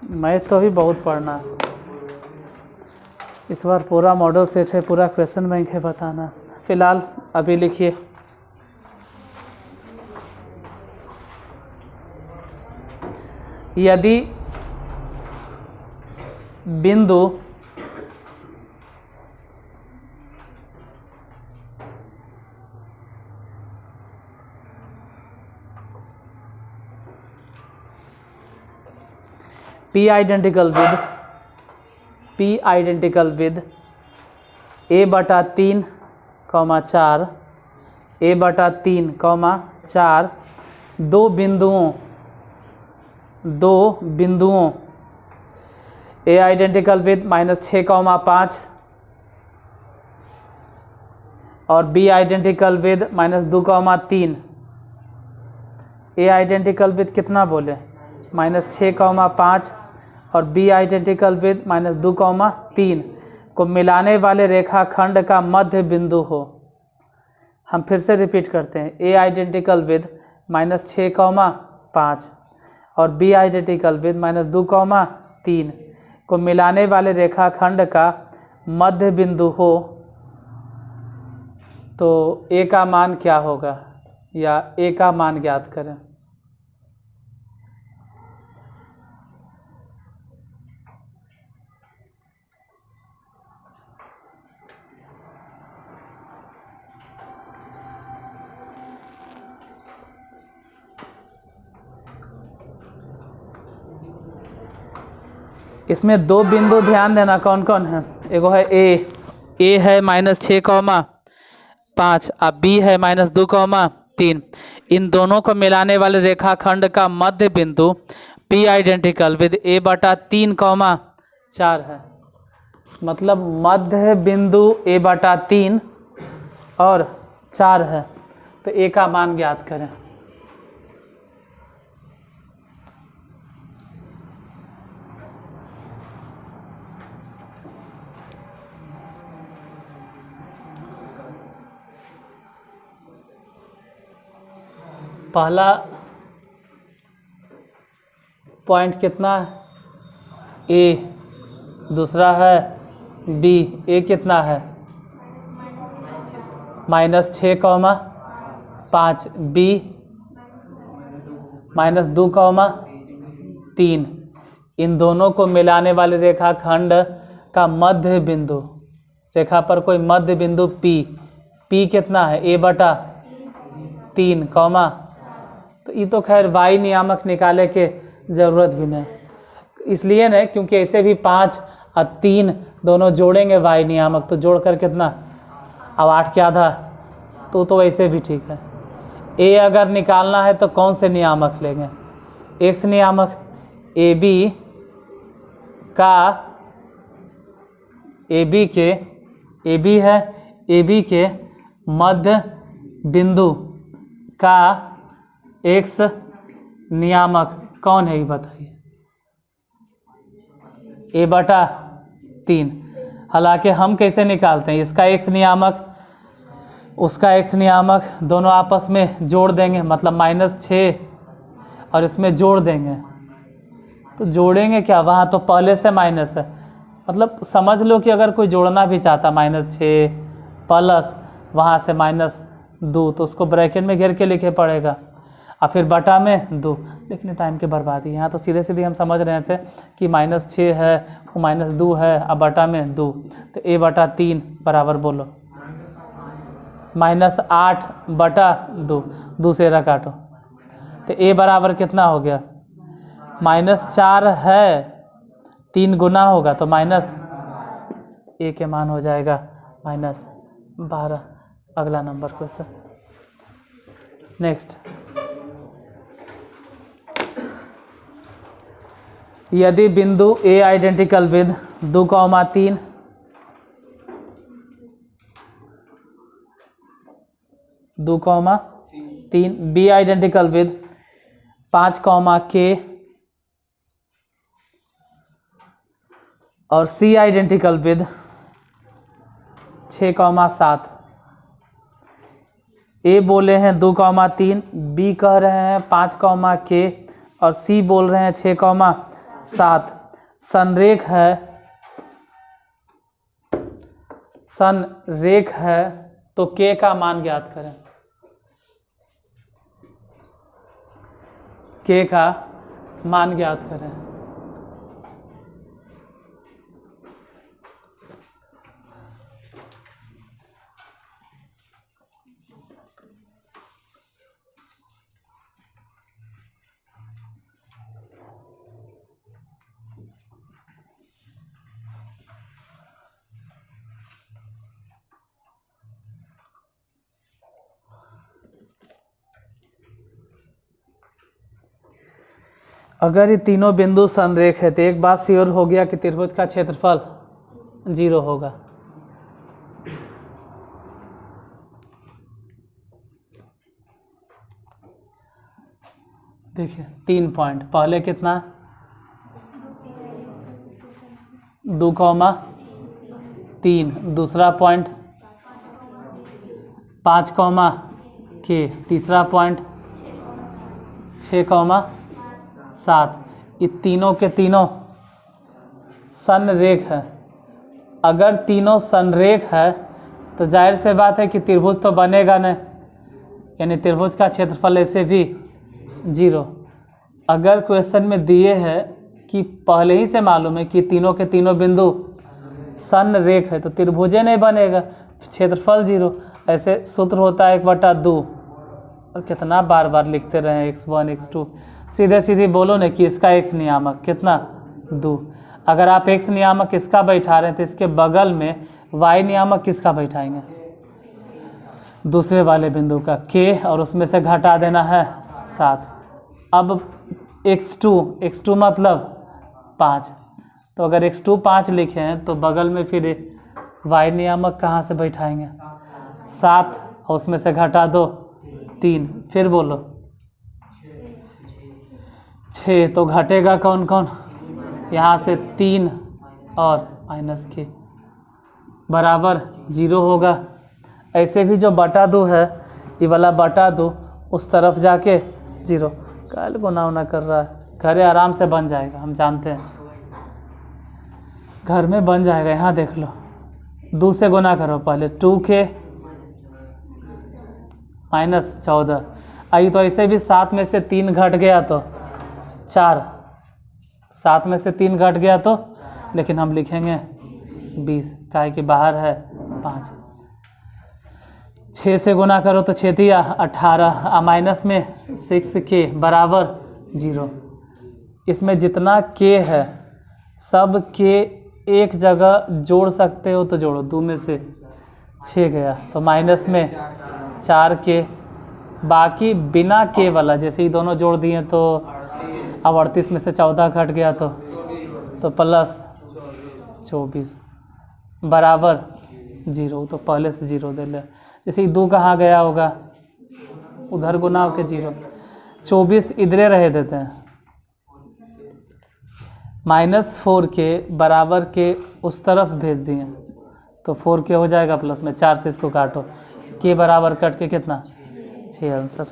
Math तो अभी बहुत पढ़ना है। इस बार पूरा मॉडल सेट है, पूरा क्वेश्चन बैंक है बताना। फिलहाल अभी लिखिए यदि बिंदु P identical with A/3, 4 A/3, 4 दो बिंदुओं A आइडेंटिकल विद -6, 5 और B identical with -2, 3। A identical with कितना बोले -6, 5 और B आइडेंटिकल विद -2, 3 को मिलाने वाले रेखाखंड का मध्य बिंदु हो। हम फिर से रिपीट करते हैं। A आइडेंटिकल विद -6, 5 और B आइडेंटिकल विद -2, 3 को मिलाने वाले रेखाखंड का मध्य बिंदु हो तो A का मान क्या होगा, या A का मान ज्ञात करें। इसमें दो बिंदु ध्यान देना कौन कौन है। एगो है ए है -6, 5 और B है -2, 3। इन दोनों को मिलाने वाले रेखाखंड का मध्य बिंदु P आइडेंटिकल विद A/3, 4 है। मतलब मध्य बिंदु A/3 और 4 है, तो A का मान ज्ञात करें। पहला पॉइंट कितना है A, दूसरा है B। A कितना है -6, 5 B -2, 3। इन दोनों को मिलाने वाले रेखाखंड का मध्य बिंदु, रेखा पर कोई मध्य बिंदु P कितना है A/3, तो ये तो खैर y नियामक निकाले के ज़रूरत भी नहीं, इसलिए नहीं क्योंकि ऐसे भी 5 और 3 दोनों जोड़ेंगे y नियामक, तो जोड़ कर कितना अब 8 के आधा, तो वैसे भी ठीक है। A अगर निकालना है तो कौन से नियामक लेंगे, x नियामक। AB के मध्य बिंदु का x नियामक कौन है ये बताइए, A/3। हालांकि हम कैसे निकालते हैं, इसका x नियामक उसका x नियामक दोनों आपस में जोड़ देंगे, मतलब -6 और इसमें जोड़ देंगे। तो जोड़ेंगे क्या, वहाँ तो पहले से माइनस है, मतलब समझ लो कि अगर कोई जोड़ना भी चाहता -6 प्लस वहाँ से -2 तो उसको ब्रैकेट में घेर के लिखे पड़ेगा और फिर बटा में 2, लिखने टाइम की बर्बादी। यहाँ तो सीधे सीधे हम समझ रहे थे कि -6 है वो -2 है और बटा में 2, तो A/3 बराबर बोलो -8/2, दूसरा काटो, तो A बराबर कितना हो गया -4 है, 3 गुना होगा तो A के मान हो जाएगा -12। अगला नंबर क्वेश्चन नेक्स्ट। यदि बिंदु A identical with 2, 3 2, 3 B identical with 5, K और C आइडेंटिकल विद 6, 7। A बोले हैं 2, 3, B कह रहे हैं 5, K और C बोल रहे हैं 6, 7 संरेख है तो k का मान ज्ञात करें। k का मान ज्ञात करें। अगर ये तीनों बिंदु संरेख है तो एक बात श्योर हो गया कि त्रिभुज का क्षेत्रफल 0 होगा। देखिए 3 पॉइंट, पहले कितना 2,3, दूसरा पॉइंट 5, k, तीसरा पॉइंट 6,7। ये तीनों के तीनों संरेख है। अगर तीनों संरेख है तो जाहिर से बात है कि त्रिभुज तो बनेगा नहीं, यानी त्रिभुज का क्षेत्रफल ऐसे भी 0। अगर क्वेश्चन में दिए है कि पहले ही से मालूम है कि तीनों के तीनों बिंदु संरेख है तो त्रिभुज नहीं बनेगा, क्षेत्रफल 0। ऐसे सूत्र होता है 1/2। और कितना बार बार लिखते रहे x1 x2, सीधे सीधे बोलो ना कि इसका x नियामक कितना 2। अगर आप x नियामक इसका बैठा रहे हैं तो इसके बगल में y नियामक किसका बैठाएंगे, दूसरे वाले बिंदु का k, और उसमें से घटा देना है 7। अब x2 मतलब 5, तो अगर x2 5 लिखे हैं तो बगल में फिर y नियामक कहाँ से बैठाएंगे 7, और उसमें से घटा दो 3, फिर बोलो 6, तो घटेगा कौन कौन, यहाँ से 3 और -k बराबर 0 होगा। ऐसे भी जो बटा 2 है, ये वाला बटा 2 उस तरफ जाके 0। कल गुना उना कर रहा है, घरे आराम से बन जाएगा, हम जानते हैं घर में बन जाएगा। यहाँ देख लो 2 से गुना करो, पहले 2k -14। आई तो ऐसे भी 7 में से 3 घट गया तो 4, 7 में से 3 घट गया तो, लेकिन हम लिखेंगे 20, काहे कि बाहर है 5। 6 से गुना करो तो 6 दिया 18, माइनस में 6k बराबर 0। इसमें जितना k है सब k एक जगह जोड़ सकते हो तो जोड़ो, 2 में से 6 गया तो माइनस में 4k, बाकी बिना k वाला जैसे ही दोनों जोड़ दिए तो अब 38 में से 14 घट गया तो प्लस 24 बराबर 0। तो पहले से 0 दे ले, जैसे ही 2 कहाँ गया होगा उधर गुना के 0, 24 इधरे रहे देते हैं, -4k बराबर के उस तरफ भेज दिए तो 4k हो जाएगा, प्लस में 4 से इसको काटो, k बराबर कट के कितना 6 आंसर।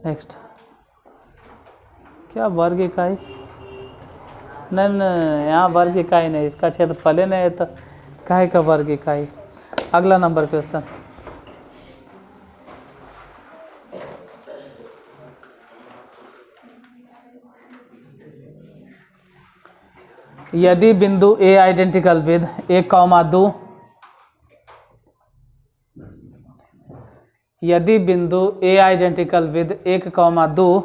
नेक्स्ट क्या वर्ग इकाई, नहीं यहाँ वर्ग इकाई नहीं, इसका क्षेत्रफल नहीं है तो काहे का वर्ग इकाई। अगला नंबर क्वेश्चन, यदि बिंदु A आइडेंटिकल विद 1,2, यदि बिंदु A identical with 1,2,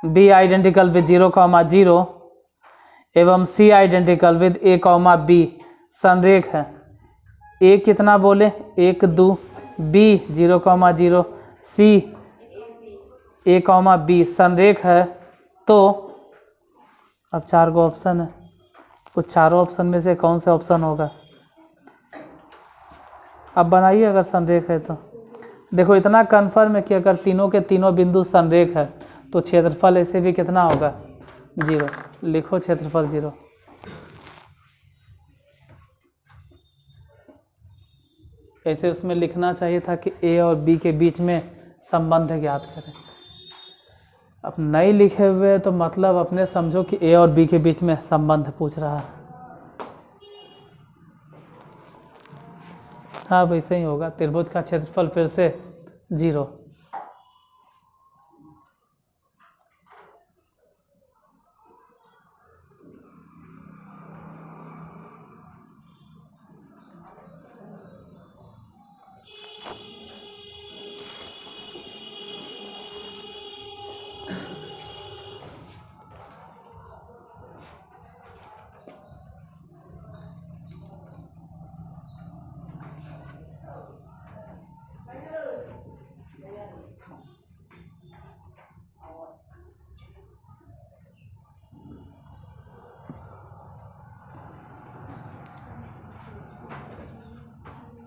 B identical with 0,0 एवं C identical with A, B संरेख है। A कितना बोले 1 2, B 0,0, C A, B संरेख है तो अब 4 गो ऑप्शन है, कुछ चारों ऑप्शन में से कौन सा ऑप्शन होगा, अब बनाइए। अगर संरेख है तो देखो इतना कन्फर्म है कि अगर तीनों के तीनों बिंदु संरेख है तो क्षेत्रफल ऐसे भी कितना होगा 0। लिखो क्षेत्रफल 0। ऐसे उसमें लिखना चाहिए था कि A और B के बीच में संबंध ज्ञात करें। अब नहीं लिखे हुए तो मतलब अपने समझो कि ए और बी के बीच में संबंध पूछ रहा है। हाँ वैसे ही होगा। त्रिभुज का क्षेत्रफल फिर से 0।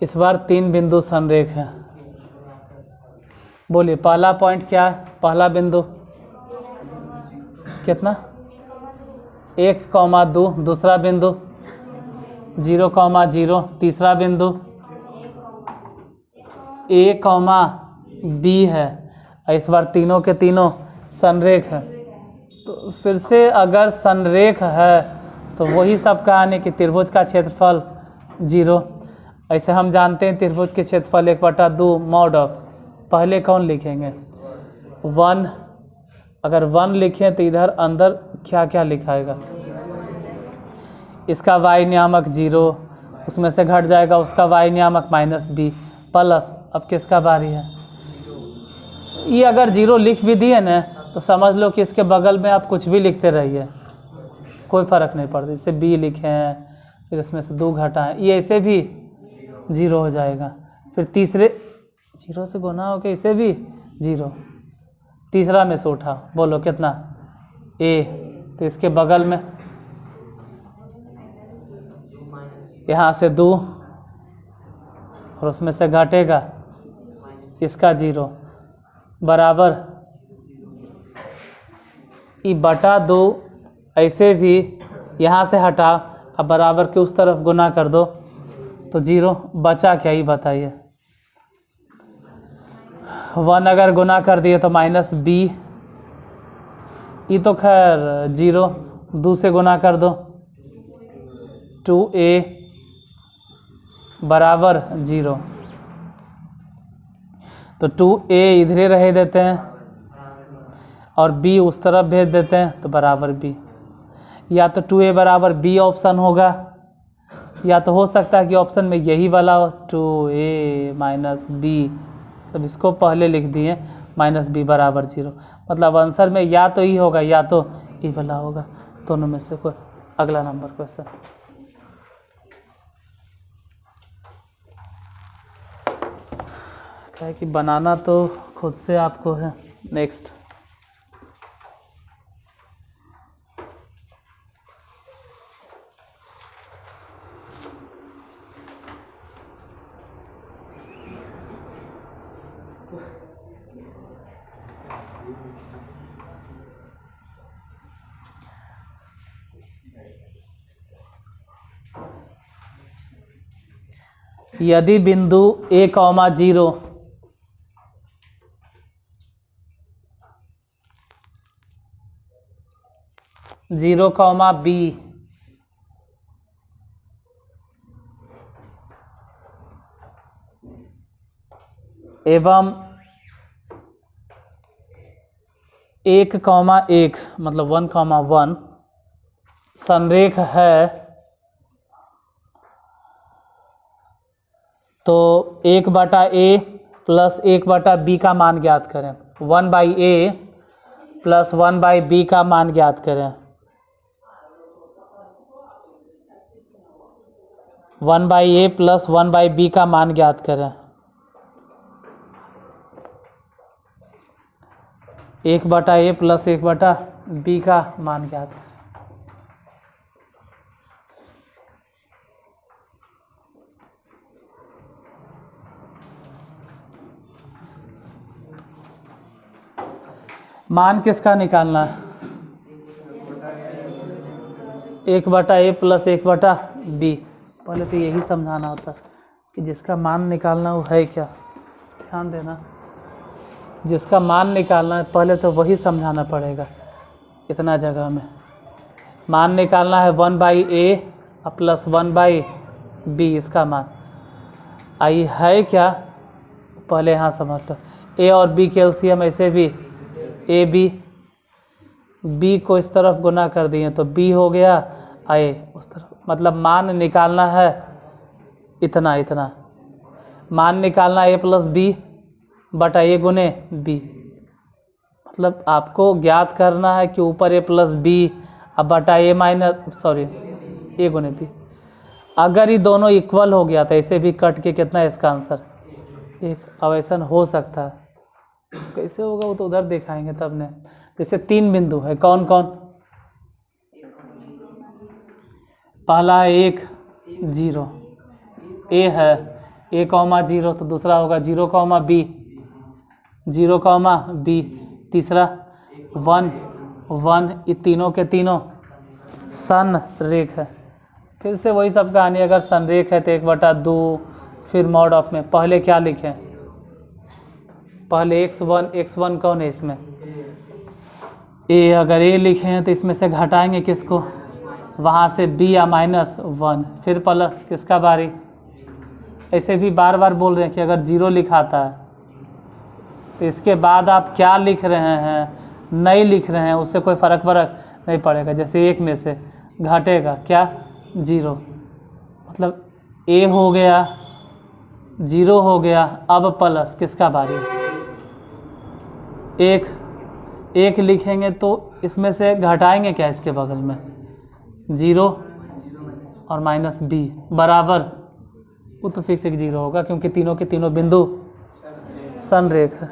इस बार 3 बिंदु संरेख हैं। बोलिए पहला पॉइंट क्या है? पहला बिंदु कितना? 1,2। दूसरा बिंदु 0,0। तीसरा बिंदु A, B है। इस बार तीनों के तीनों संरेख है। तो फिर से अगर संरेख है तो वही सब कहानी कि त्रिभुज का क्षेत्रफल 0। ऐसे हम जानते हैं त्रिभुज के क्षेत्रफल 1/2 मॉड ऑफ, पहले कौन लिखेंगे? 1। अगर 1 लिखें तो इधर अंदर क्या क्या लिखाएगा? इसका y नियामक 0, उसमें से घट जाएगा उसका y नियामक -b प्लस, अब किसका बारी है? ये अगर 0 लिख भी दिए ना तो समझ लो कि इसके बगल में आप कुछ भी लिखते रहिए, कोई फ़र्क नहीं पड़ता। जैसे b लिखे हैं, फिर इसमें से 2 घटाएं, ये ऐसे भी 0 हो जाएगा। फिर तीसरे 0 से गुना हो के इसे भी 0। तीसरा में से उठा, बोलो कितना? a। तो इसके बगल में यहाँ से 2 और उसमें से घटेगा इसका 0 बराबर E/2। ऐसे भी यहाँ से हटा, अब बराबर के उस तरफ गुना कर दो तो 0 बचा क्या, ही बताइए। 1 अगर गुना कर दिए तो -b, ये तो खैर 0, 2 से गुना कर दो 2a बराबर 0। तो 2a इधरे रह देते हैं और b उस तरफ भेज देते हैं तो बराबर b। या तो 2a बराबर b ऑप्शन होगा, या तो हो सकता है कि ऑप्शन में यही वाला हो 2a - b, तब इसको पहले लिख दिए -b बराबर 0। मतलब आंसर में या तो ई होगा या तो ई वाला होगा, दोनों में से कोई। अगला नंबर क्वेश्चन। क्या है कि बनाना तो खुद से आपको है। नेक्स्ट यदि बिंदु A, 0 0, B एवं 1,1 मतलब 1,1 संरेख है, तो 1/a प्लस 1/b का मान ज्ञात करें। 1/a प्लस 1/b का मान ज्ञात करें। 1/a प्लस 1/b का मान ज्ञात करें। 1/a प्लस 1/b का मान ज्ञात करें। मान किसका निकालना है? 1/a plus 1/b। पहले तो यही समझाना होता कि जिसका मान निकालना वो है क्या, ध्यान देना। जिसका मान निकालना है पहले तो वही समझाना पड़ेगा। इतना जगह में मान निकालना है 1/a प्लस 1/b, इसका मान आई है क्या पहले यहाँ समझ लो। a और b के एलसीएम ऐसे भी a b को इस तरफ गुना कर दिए तो b हो गया, a उस तरफ, मतलब मान निकालना है इतना इतना, मान निकालना a प्लस बी बटा a गुने b, मतलब आपको ज्ञात करना है कि ऊपर a प्लस बी अब बटा a गुने b। अगर ये दोनों इक्वल हो गया तो ऐसे भी कट के कितना है इसका आंसर 1। अब ऐसा हो सकता है, कैसे होगा वो तो उधर दिखाएंगे तब ने। जैसे 3 बिंदु है, कौन कौन? पहला 1 0 a है, a, 0 तो दूसरा होगा 0, b 0, b, तीसरा 1 1, ये तीनों के तीनों संरेख है। फिर से वही सब कहानी, अगर संरेख है तो 1/2 फिर मॉड ऑफ में पहले क्या लिखें, पहले x1 कौन है इसमें a, अगर a लिखे हैं तो इसमें से घटाएंगे किसको, वहाँ से b या -1, फिर प्लस किसका बारी। ऐसे भी बार बार बोल रहे हैं कि अगर 0 लिखाता है तो इसके बाद आप क्या लिख रहे हैं नहीं लिख रहे हैं उससे कोई फ़र्क नहीं पड़ेगा। जैसे 1 में से घटेगा क्या 0, मतलब a हो गया 0 हो गया, अब प्लस किसका बारी, 1 लिखेंगे तो इसमें से घटाएंगे क्या इसके बगल में 0 और -b बराबर, वो तो फिक्स 0 होगा क्योंकि तीनों के तीनों बिंदु संरेख है।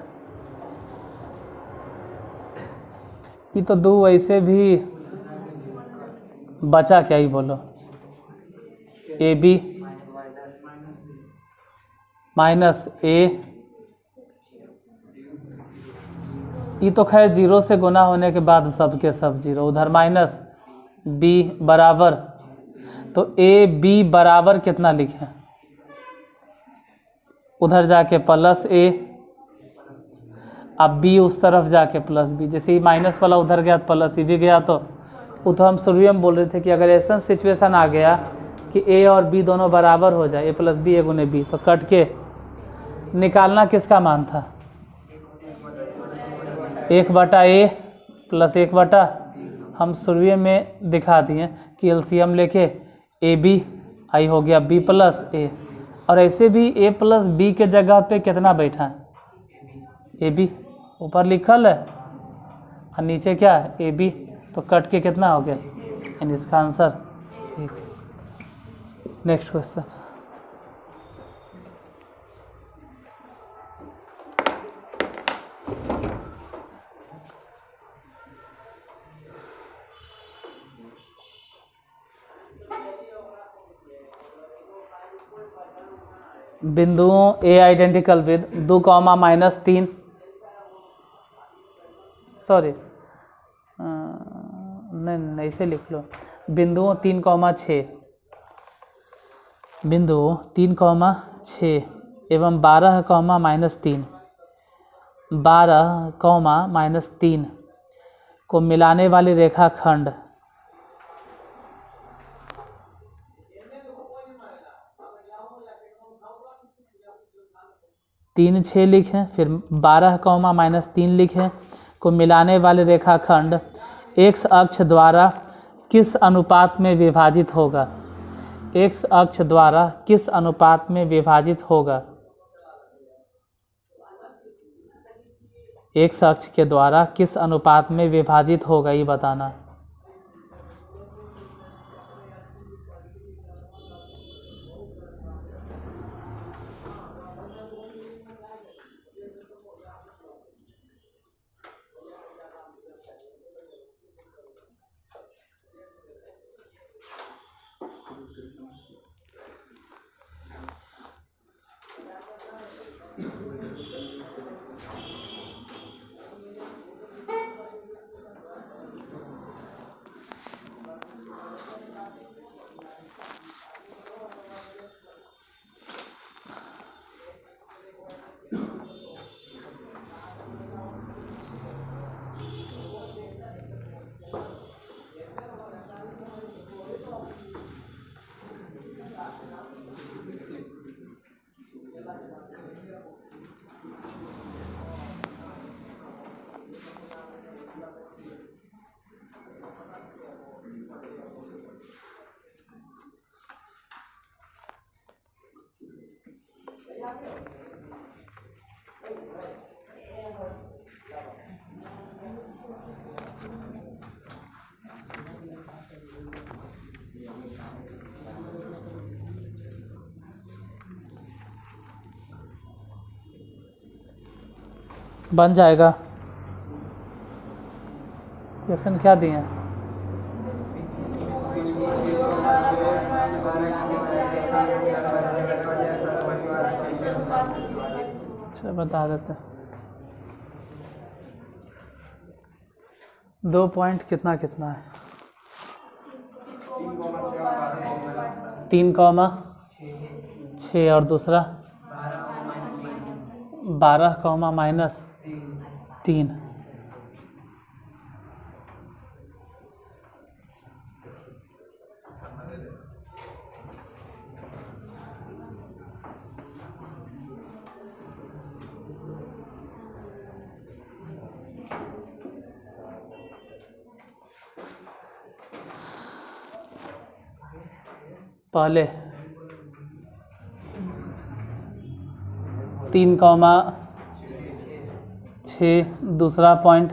ये तो 2 ऐसे भी बचा क्या ही बोलो, ए बी माइनस ए, ये तो खैर 0 से गुना होने के बाद सब के सब 0, उधर माइनस b बराबर, तो ए बी बराबर कितना लिखें, उधर जाके प्लस a, अब b उस तरफ जाके प्लस b, जैसे ही माइनस वाला उधर गया तो प्लस ही भी गया। तो वो तो हम शुरू में बोल रहे थे कि अगर ऐसा सिचुएशन आ गया कि a और b दोनों बराबर हो जाए, a प्लस बी a गुने b, तो कट के निकालना किसका मान था 1/a प्लस 1/, हम शुरू में दिखा दिए कि एलसीएम लेके ए बी आई हो गया b प्लस a, और ऐसे भी a प्लस बी के जगह पे कितना बैठा है ए बी, ऊपर लिखल है और नीचे क्या है ए बी, तो कट के कितना हो गया यानी इसका आंसर 1। नेक्स्ट क्वेश्चन, बिंदुओं ए आइडेंटिकल विद 2, -3, सॉरी नहीं ऐसे लिख लो, बिंदुओं 3, 6, बिंदुओं 3, 6 एवं 12, -3, 12, -3 को मिलाने वाली रेखाखंड तीन 6 लिखें, फिर 12, -3 लिखें को मिलाने वाले रेखाखंड x अक्ष द्वारा किस अनुपात में विभाजित होगा, x अक्ष द्वारा किस अनुपात में विभाजित होगा, x अक्ष के द्वारा किस अनुपात में विभाजित होगा ये बताना। बन जाएगा। क्वेश्चन क्या दिए हैं? अच्छा बता देते हैं। 2 पॉइंट कितना कितना है? 3,6 और दूसरा 12,-3। पहले 3,6, दूसरा पॉइंट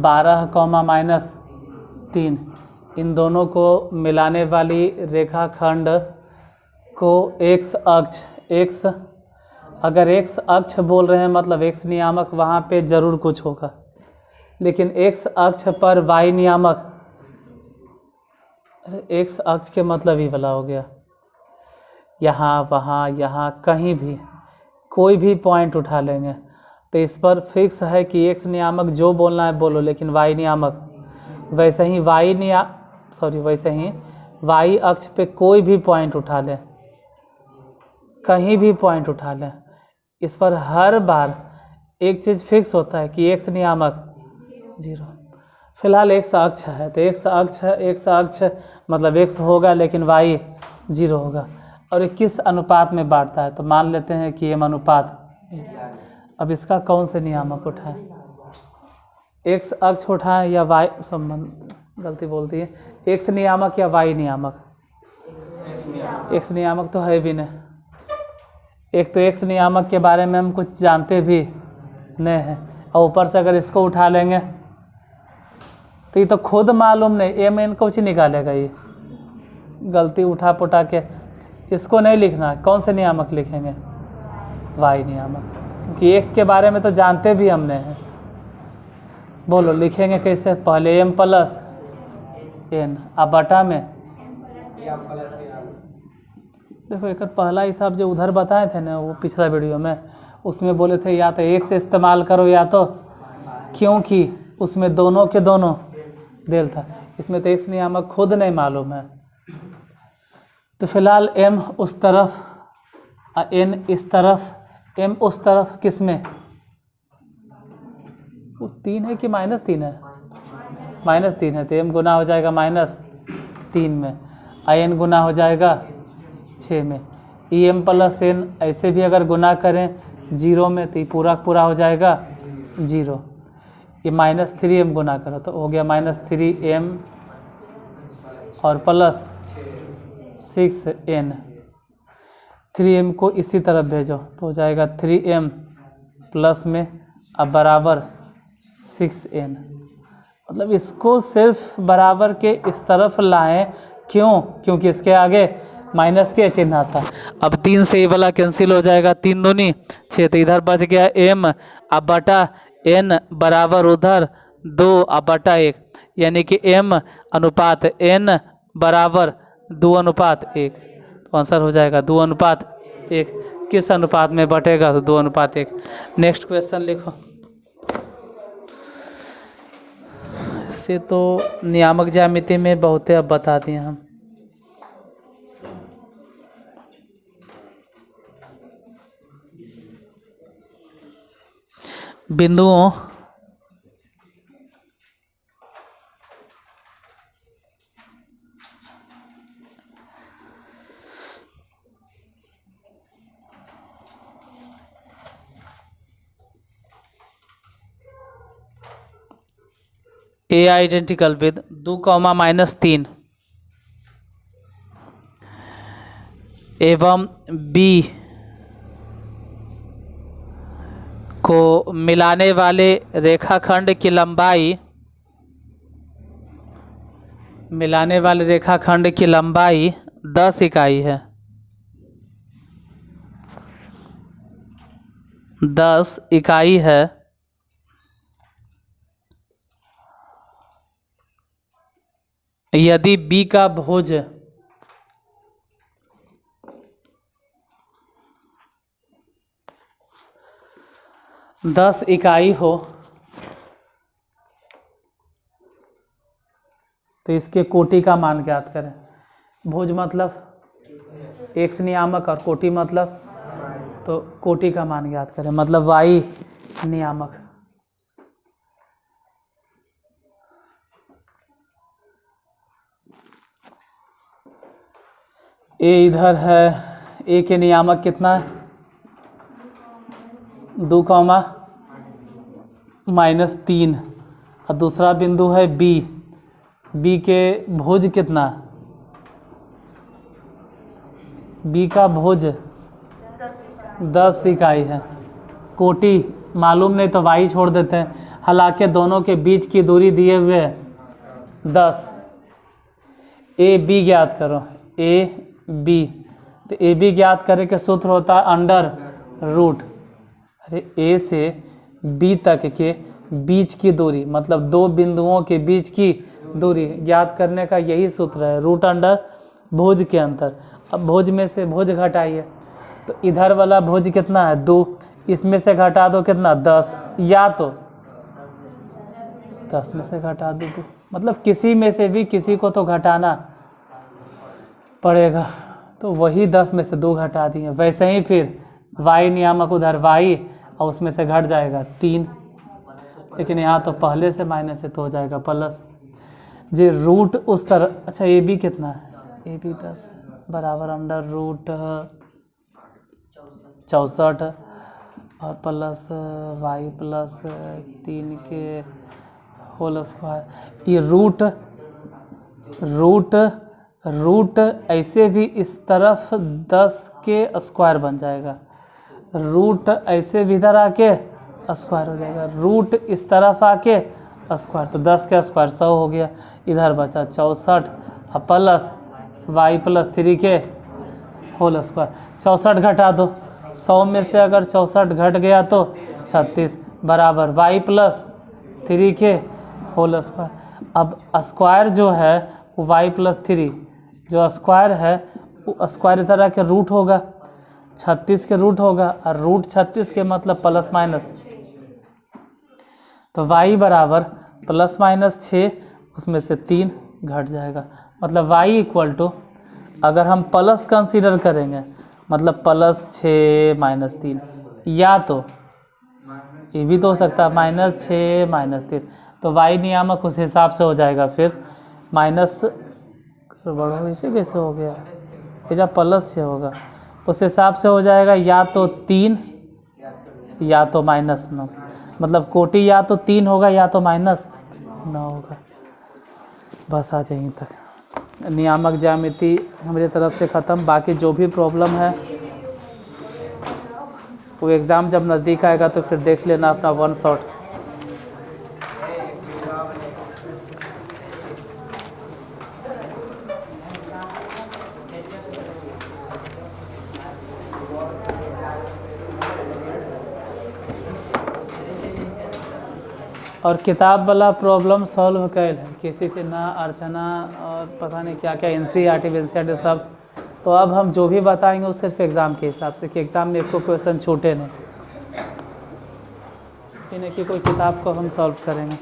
12,-3। इन दोनों को मिलाने वाली रेखाखंड को एक्स अक्ष, एक्स अगर एक्स अक्ष बोल रहे हैं मतलब एक्स नियामक वहाँ पे ज़रूर कुछ होगा, लेकिन एक्स अक्ष पर वाई नियामक, एक्स अक्ष के मतलब ही वाला हो गया। यहाँ वहाँ यहाँ कहीं भी कोई भी पॉइंट उठा लेंगे तो इस पर फिक्स है कि एक्स नियामक जो बोलना है बोलो, लेकिन वाई नियामक वैसे ही वैसे ही वाई अक्ष पे कोई भी पॉइंट उठा लें, कहीं भी पॉइंट उठा लें, इस पर हर बार एक चीज़ फिक्स होता है कि एक्स नियामक 0। फिलहाल एक्स अक्ष है तो एक्स अक्ष मतलब एक्स होगा लेकिन वाई 0 होगा। और ये किस अनुपात में बांटता है तो मान लेते हैं कि एम अनुपात। अब इसका कौन से नियामक उठाएं? एक्स अक्ष उठाएं या वाई, संबंध गलती बोलती है, एक्स नियामक या वाई नियामक? एक्स नियामक तो है भी नहीं। एक तो एक्स नियामक के बारे में हम कुछ जानते भी नहीं हैं और ऊपर से अगर इसको उठा लेंगे तो ये तो खुद मालूम नहीं, एम एन कुछ ही निकालेगा। ये गलती उठा पुठा के इसको नहीं लिखना है। कौन से नियामक लिखेंगे? वाई नियामक, क्योंकि एक्स के बारे में तो जानते भी हमने हैं। बोलो लिखेंगे कैसे? पहले एम प्लस एन, अब बटा में देखो एक पहला हिसाब जो उधर बताए थे ना वो पिछला वीडियो में, उसमें बोले थे या तो एक से इस्तेमाल करो या तो, क्योंकि उसमें दोनों के दोनों देल था, इसमें तो एक्स नियामक खुद नहीं मालूम है। तो फिलहाल एम उस तरफ एन इस तरफ, एम उस तरफ, किस में? वो 3 है कि -3 है? -3 है तो एम गुना हो जाएगा -3 में, आई एन गुना हो जाएगा 6 में। ई एम प्लस एन ऐसे भी अगर गुना करें 0 में तो ये पूरा पूरा हो जाएगा 0। ये -3m गुना करो तो हो गया -3m और प्लस 6n। 3m को इसी तरफ भेजो तो हो जाएगा 3m प्लस में अब बराबर 6n। मतलब इसको सिर्फ बराबर के इस तरफ लाएं, क्यों? क्योंकि इसके आगे माइनस के चिन्ह था। अब 3 से ये वाला कैंसिल हो जाएगा, 3 दूनी 6 तो इधर बच गया m, अब बटा n बराबर उधर 2 अब बटा 1, यानी कि m अनुपात n बराबर 2:1। तो आंसर हो जाएगा 2:1। किस अनुपात में बटेगा? तो 2:1। नेक्स्ट क्वेश्चन लिखो। इससे तो नियामक ज्यामिति में बहुत अब बता दिए हम। बिंदुओं ए आइडेंटिकल विद 2, -3 एवं बी को मिलाने वाले रेखाखंड की लंबाई 10 इकाई है। 10 इकाई है। यदि B का भुज 10 इकाई हो तो इसके कोटि का मान ज्ञात करें। भुज मतलब x नियामक और कोटि मतलब, तो कोटि का मान ज्ञात करें, मतलब y नियामक। a इधर है, a के नियामक कितना है 2, -3 और दूसरा बिंदु है b के भुज कितना, b का भुज 10 इकाई है। कोटि मालूम नहीं तो y छोड़ देते हैं, हालांकि दोनों के बीच की दूरी दिए हुए है 10। ए बी ज्ञात करो, ए बी, तो ए बी ज्ञात करे के सूत्र होता है अंडर रूट, अरे ए से बी तक के बीच की दूरी, मतलब दो बिंदुओं के बीच की दूरी ज्ञात करने का यही सूत्र है, रूट अंडर भुज के अंतर। अब भुज में से भुज घटाइए, तो इधर वाला भुज कितना है 2, इसमें से घटा दो कितना 10, या तो 10 में से घटा दो 2, मतलब किसी में से भी किसी को तो घटाना पड़ेगा, तो वही 10 में से 2 घटा दिए। वैसे ही फिर y नियामक उधर y और उसमें से घट जाएगा 3, लेकिन यहाँ तो पहले से माइनस है तो हो जाएगा प्लस जी। रूट उस तरह, अच्छा ए बी कितना है, ए बी 10 बराबर अंडर रूट 64 और प्लस y प्लस 3 के होल स्क्वायर। ये रूट ऐसे भी इस तरफ 10 के स्क्वायर बन जाएगा, रूट ऐसे भी इधर आके स्क्वायर हो जाएगा, रूट इस तरफ आके स्क्वायर, तो 10 का स्क्वायर 100 हो गया, इधर बचा 64 और प्लस y प्लस 3 के होल स्क्वायर। 64 घटा दो, 100 में से अगर 64 घट गया तो 36 बराबर y प्लस 3 के होल स्क्वायर। अब स्क्वायर जो है वो y प्लस 3 जो स्क्वायर है वो स्क्वायर इधर आके रूट होगा, 36 के रूट होगा, और रूट 36 के मतलब प्लस माइनस, तो y बराबर प्लस माइनस 6, उसमें से 3 घट जाएगा, मतलब y इक्वल टू, अगर हम प्लस कंसीडर करेंगे मतलब प्लस 6 माइनस 3, या तो ये भी तो हो सकता है -6 -3, तो y नियामक उस हिसाब से हो जाएगा फिर माइनस, बड़ो इसे कैसे हो गया, ये जब प्लस 6 होगा उस हिसाब से हो जाएगा, या तो 3 या तो -9, मतलब कोटि या तो 3 होगा या तो -9 होगा। बस आज यहीं तक नियामक ज्यामिति हमारी तरफ से ख़त्म। बाकी जो भी प्रॉब्लम है वो एग्ज़ाम जब नज़दीक आएगा तो फिर देख लेना अपना वन शॉट। और किताब वाला प्रॉब्लम सॉल्व कैल है किसी से ना, अर्चना और पता नहीं क्या क्या NCERT सब, तो अब हम जो भी बताएंगे वो सिर्फ एग्ज़ाम के हिसाब से, कि एग्ज़ाम में एक को क्वेश्चन छूटे नहीं, इन्हें की कोई किताब को हम सॉल्व करेंगे।